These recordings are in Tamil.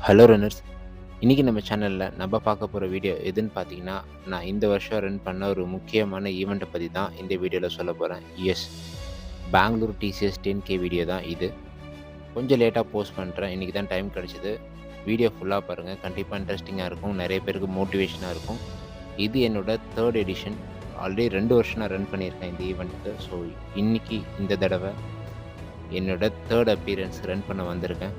Hello runners. இன்றைக்கி நம்ம சேனலில் நம்ம பார்க்க போகிற வீடியோ எதுன்னு பார்த்தீங்கன்னா, நான் இந்த வருஷம் ரன் பண்ண ஒரு முக்கியமான ஈவெண்ட்டை பற்றி தான் இந்த வீடியோவில் சொல்ல போகிறேன். S, Bangalore TCS 10K video தான் இது. கொஞ்சம் லேட்டாக போஸ்ட் பண்ணுறேன். இன்றைக்கி தான் டைம் கிடச்சிது. வீடியோ ஃபுல்லாக பாருங்கள். கண்டிப்பாக இன்ட்ரெஸ்டிங்காக இருக்கும். நிறைய பேருக்கு மோட்டிவேஷனாக இருக்கும். இது என்னோடய 3rd எடிஷன். ஆல்ரெடி 2 வருஷம் நான் ரன் பண்ணியிருக்கேன் இந்த ஈவெண்ட்டுக்கு. ஸோ இன்றைக்கி இந்த தடவை என்னோடய 3rd அப்பியரன்ஸ் ரன் பண்ண வந்திருக்கேன்.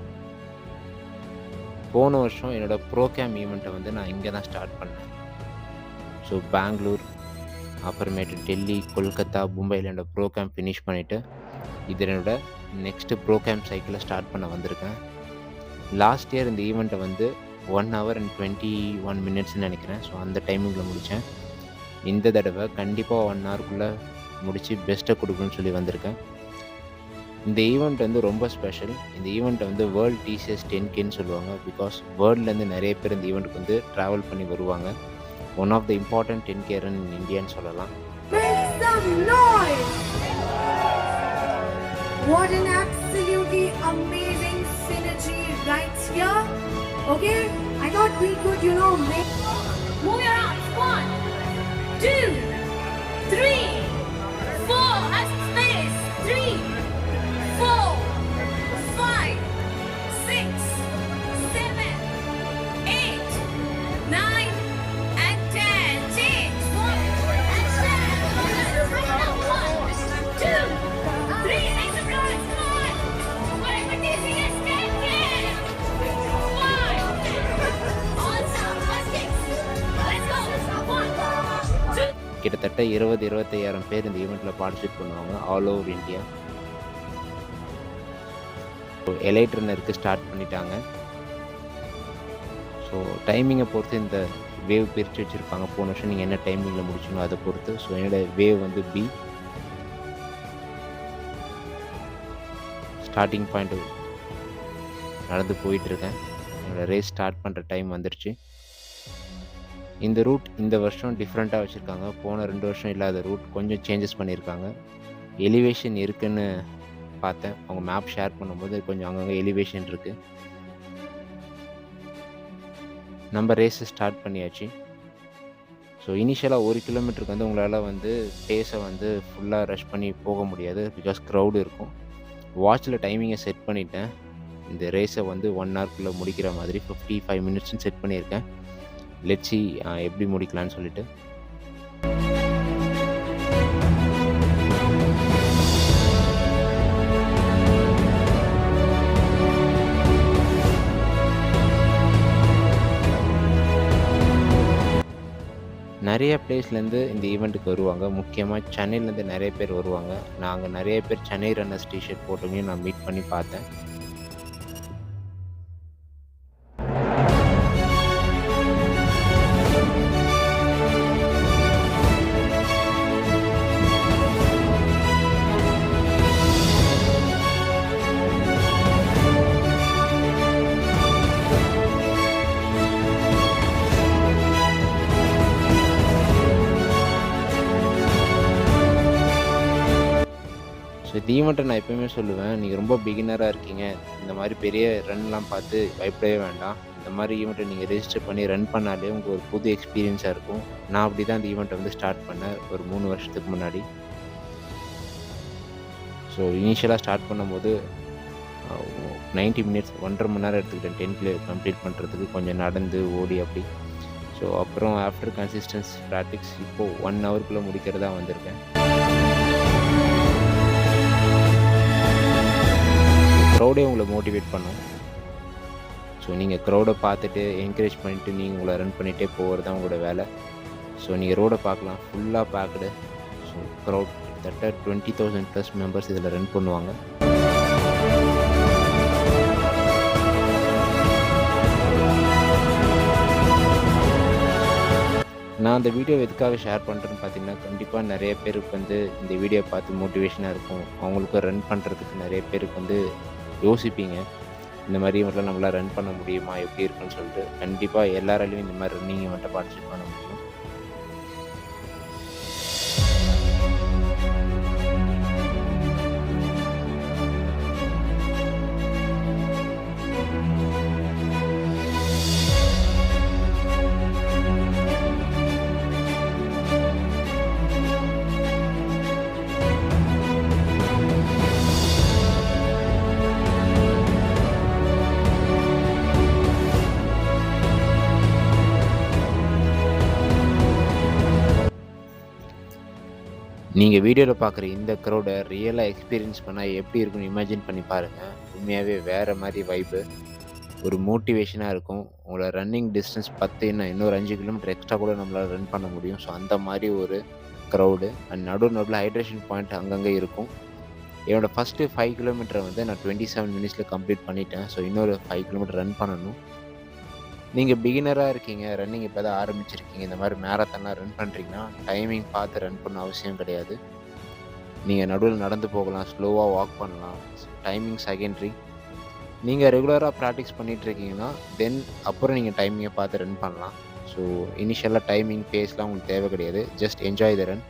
போன வருஷம் என்னோடய ப்ரோகேம் ஈவெண்ட்டை வந்து நான் இங்கே தான் ஸ்டார்ட் பண்ணேன். ஸோ பெங்களூர், அப்புறமேட்டு டெல்லி, கொல்கத்தா, மும்பையில் என்னோடய ப்ரோகேம் ஃபினிஷ் பண்ணிவிட்டு இது என்னோட நெக்ஸ்ட்டு ப்ரோகேம் சைக்கிளை ஸ்டார்ட் பண்ண வந்திருக்கேன். லாஸ்ட் இயர் இந்த ஈவெண்ட்டை வந்து 1 hour and 21 minutesன்னு நினைக்கிறேன். ஸோ அந்த டைமிங்கில் முடித்தேன். இந்த தடவை கண்டிப்பாக 1 hourக்குள்ளே முடித்து பெஸ்ட்டை கொடுக்குன்னு சொல்லி வந்திருக்கேன். இந்த ஈவெண்ட் வந்து ரொம்ப ஸ்பெஷல். இந்த ஈவெண்ட்டை வந்து வேர்ல்டு டிசிஎஸ் 10Kன்னு சொல்லுவாங்க. பிகாஸ் வேர்ல்ட்லேருந்து நிறைய பேர் இந்த ஈவெண்ட்டுக்கு வந்து ட்ராவல் பண்ணி வருவாங்க. One of the important 10K run in இந்தியான்னு சொல்லலாம். What an absolutely amazing synergy right here. Okay, I thought we could, make... Move your arms. 1, 2, 3, 4. Has space. 3, 4, 5, 6, 7, 8, 9, and 10. Change. 1 and 7. 1, 2, 3. Make some noise. Come on. Whatever this is, take it. 5. Awesome. Let's go. 1, 2. கிட்டத்தட்ட 20-25,000 பேர் இந்த ஈவெண்ட்டில் பார்ட்டிசிபேட் பண்ணுவாங்க all over India. So elite ரன்னருக்கு ஸ்டார்ட் பண்ணிட்டாங்க. ஸோ டைமிங்கை பொறுத்து இந்த வேவ் பிரித்து வச்சுருப்பாங்க. போன வருஷம் நீங்கள் என்ன டைமிங்கில் முடிச்சீங்களோ அதை பொறுத்து. ஸோ என்னோடய வேவ் வந்து பி. ஸ்டார்டிங் பாயிண்ட் நடந்து போயிட்டுருக்கேன். என்னோடய ரேஸ் ஸ்டார்ட் பண்ணுற டைம் வந்துருச்சு. இந்த ரூட் இந்த வருஷம் டிஃப்ரெண்ட்டாக வச்சுருக்காங்க. போன 2 வருஷம் இல்லாத ரூட் கொஞ்சம் சேஞ்சஸ் பண்ணியிருக்காங்க. எலிவேஷன் இருக்குன்னு பார்த்தேன். அவங்க மேப் ஷேர் பண்ணும்போது கொஞ்சம் அங்கங்கே எலிவேஷன் இருக்குது. நம்ம ரேஸை ஸ்டார்ட் பண்ணியாச்சு. ஸோ இனிஷியலாக 1 கிலோமீட்டருக்கு வந்து உங்களால் வந்து பேஸை வந்து ஃபுல்லாக ரஷ் பண்ணி போக முடியாது. பிகாஸ் க்ரௌடு இருக்கும். வாட்சில் டைமிங்கை செட் பண்ணிட்டேன். இந்த ரேஸை வந்து 1 hourக்குள்ளே முடிக்கிற மாதிரி 55 minutesன்னு செட் பண்ணியிருக்கேன். லெட்ஸி எப்படி முடிக்கலான்னு சொல்லிட்டு. நிறைய பிளேஸ்லேருந்து இந்த ஈவெண்ட்டுக்கு வருவாங்க. முக்கியமாக சென்னையிலேருந்து நிறைய பேர் வருவாங்க. நாங்கள் நிறைய பேர் சென்னை ரன்னர்ஸ் டிஷர்ட் போட்டவங்களையும் நான் மீட் பண்ணி பார்த்தேன். ஸோ இந்த ஈவெண்ட்டை நான் எப்போயுமே சொல்லுவேன், நீங்கள் ரொம்ப பிகினராக இருக்கீங்க, இந்த மாதிரி பெரிய ரன்லாம் பார்த்து பயப்படவே வேண்டாம். இந்த மாதிரி ஈவெண்ட்டை நீங்கள் ரெஜிஸ்டர் பண்ணி ரன் பண்ணாலே உங்களுக்கு ஒரு புது எக்ஸ்பீரியன்ஸாக இருக்கும். நான் அப்படி தான் இந்த ஈவெண்ட்டை வந்து ஸ்டார்ட் பண்ணேன் ஒரு 3 வருஷத்துக்கு முன்னாடி. ஸோ இனிஷியலாக ஸ்டார்ட் பண்ணும்போது 90 minutes 1.5 மணி நேரம் எடுத்துக்கிட்டேன் 10K கம்ப்ளீட் பண்ணுறதுக்கு. கொஞ்சம் நடந்து ஓடி அப்படி. ஸோ அப்புறம் ஆஃப்டர் கன்சிஸ்டன்ஸ் ப்ராக்டிக்ஸ் இப்போது 1 hourக்குள்ளே முடிக்கிறதா வந்திருக்கேன். க்ரௌடே உங்களை மோட்டிவேட் பண்ணும். ஸோ நீங்கள் க்ரௌடை பார்த்துட்டு என்கரேஜ் பண்ணிவிட்டு நீங்கள் உங்களை ரன் பண்ணிகிட்டே போகிறது தான் உங்களோட வேலை. ஸோ நீங்கள் ரோடை பார்க்கலாம், ஃபுல்லாக பேக்குடு. ஸோ க்ரௌட் கிட்டத்தட்ட 20,000+ மெம்பர்ஸ் இதில் ரன் பண்ணுவாங்க. நான் அந்த வீடியோ எதுக்காக ஷேர் பண்ணுறேன்னு பார்த்தீங்கன்னா, கண்டிப்பாக நிறைய பேருக்கு வந்து இந்த வீடியோ பார்த்து மோட்டிவேஷனாக இருக்கும். அவங்களுக்கு ரன் பண்ணுறதுக்கு நிறைய பேருக்கு வந்து யோசிப்பீங்க, இந்த மாதிரி இவங்களாம் நம்மளால் ரன் பண்ண முடியுமா, எப்படி இருக்குன்னு சொல்லிட்டு. கண்டிப்பாக எல்லாராலையும் இந்த மாதிரி ரன்னிங் இவன்ட்ட பார்ட்டிசிபேட் பண்ண முடியும். நீங்கள் வீடியோவில் பார்க்குற இந்த க்ரௌடை ரியலாக எக்ஸ்பீரியன்ஸ் பண்ணால் எப்படி இருக்குன்னு இமேஜின் பண்ணி பாருங்கள். உண்மையாகவே வேறு மாதிரி வைப்பு. ஒரு மோட்டிவேஷனாக இருக்கும். உங்களோட ரன்னிங் டிஸ்டன்ஸ் 10 இன்னொரு 5 கிலோமீட்டர் எக்ஸ்ட்ரா கூட நம்மளால் ரன் பண்ண முடியும். ஸோ அந்த மாதிரி ஒரு க்ரௌடு அண்ட் நடுவில் ஹைட்ரேஷன் பாயிண்ட் அங்கங்கே இருக்கும். என்னோடய ஃபஸ்ட்டு 5 கிலோமீட்டரை வந்து நான் 27 மினிட்ஸில் கம்ப்ளீட் பண்ணிட்டேன். ஸோ இன்னொரு 5 கிலோமீட்டர் ரன் பண்ணணும். நீங்கள் பிகினராக இருக்கீங்க, ரன்னிங் இப்போ தான் ஆரம்பிச்சிருக்கீங்க, இந்த மாதிரி மேரத்தான்லாம் ரன் பண்ணுறீங்கன்னா டைமிங் பார்த்து ரன் பண்ண அவசியம் கிடையாது. நீங்கள் நடுவில் நடந்து போகலாம், ஸ்லோவாக வாக் பண்ணலாம். Timing secondary. நீங்கள் ரெகுலராக ப்ராக்டிஸ் பண்ணிகிட்ருக்கீங்கன்னா தென் அப்புறம் நீங்கள் டைமிங்கை பார்த்து ரன் பண்ணலாம். ஸோ இனிஷியலாக டைமிங் பேஸ்லாம் உங்களுக்கு தேவை கிடையாது. Just enjoy the run.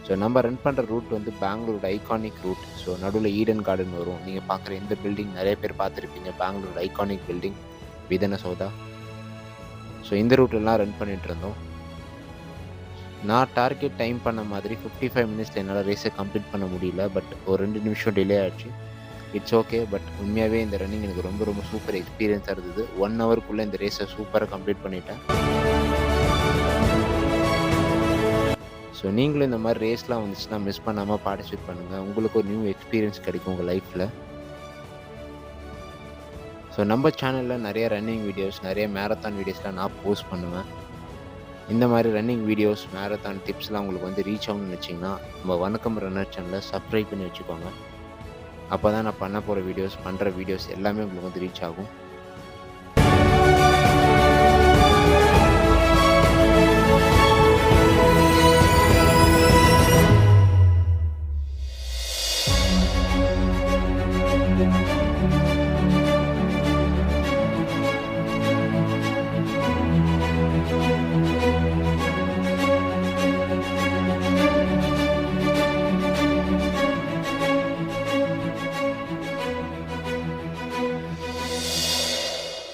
So நம்ம ரன் பண்ணுற ரூட் வந்து பெங்களூரோட ஐகானிக் ரூட். ஸோ நடுவில் ஈடன் கார்டன் வரும். நீங்கள் பார்க்குற இந்த பில்டிங் நிறைய பேர் பார்த்துருப்பீங்க, பெங்களூரோட ஐகானிக் பில்டிங் விதன சௌதா. ஸோ இந்த ரூட்லாம் ரன் பண்ணிகிட்டு இருந்தோம். நான் டார்கெட் டைம் பண்ண மாதிரி 55 மினிட்ஸில் என்னால் ரேஸை கம்ப்ளீட் பண்ண முடியல. பட் ஒரு 2 நிமிஷம் டிலே ஆகிடுச்சு. It's okay. பட் உண்மையாகவே இந்த ரன்னிங் எனக்கு ரொம்ப ரொம்ப சூப்பர் எக்ஸ்பீரியன்ஸாக இருந்தது. 1 ஹவருக்குள்ளே இந்த ரேஸை சூப்பராக கம்ப்ளீட் பண்ணிட்டேன். ஸோ நீங்களும் இந்த மாதிரி ரேஸ்லாம் வந்துச்சுன்னா மிஸ் பண்ணாமல் பார்ட்டிசிபேட் பண்ணுங்கள். உங்களுக்கு ஒரு நியூ எக்ஸ்பீரியன்ஸ் கிடைக்கும் உங்கள் லைஃப்பில். ஸோ நம்ம சேனலில் நிறைய ரன்னிங் வீடியோஸ், நிறைய மேரத்தான் வீடியோஸ்லாம் நான் போஸ்ட் பண்ணுவேன். இந்த மாதிரி ரன்னிங் வீடியோஸ், மேரத்தான் டிப்ஸ்லாம் உங்களுக்கு வந்து ரீச் ஆகணும்னு வச்சிங்கன்னா நம்ம வணக்கம் ரன்னர் சேனலை சப்ஸ்கிரைப் பண்ணி வச்சுக்கோங்க. அப்போ தான் நான் பண்ணுற வீடியோஸ் எல்லாமே உங்களுக்கு வந்து ரீச் ஆகும்.